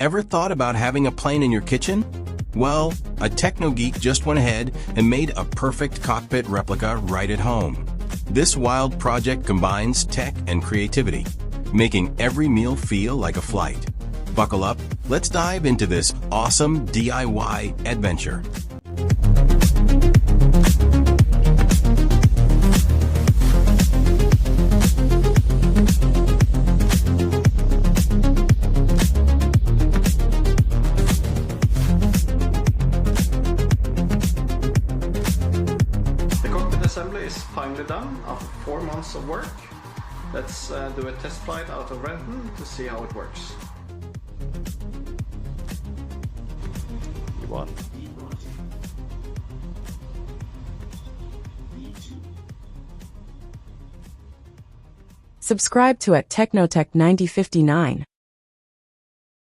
Ever thought about having a plane in your kitchen? Well, a techno geek just went ahead and made a perfect cockpit replica right at home. This wild project combines tech and creativity, making every meal feel like a flight. Buckle up, let's dive into this awesome DIY adventure. Assembly is finally done after 4 months of work. Let's do a test flight out of Renton to see how it works. You won. Subscribe to @Technotech9059.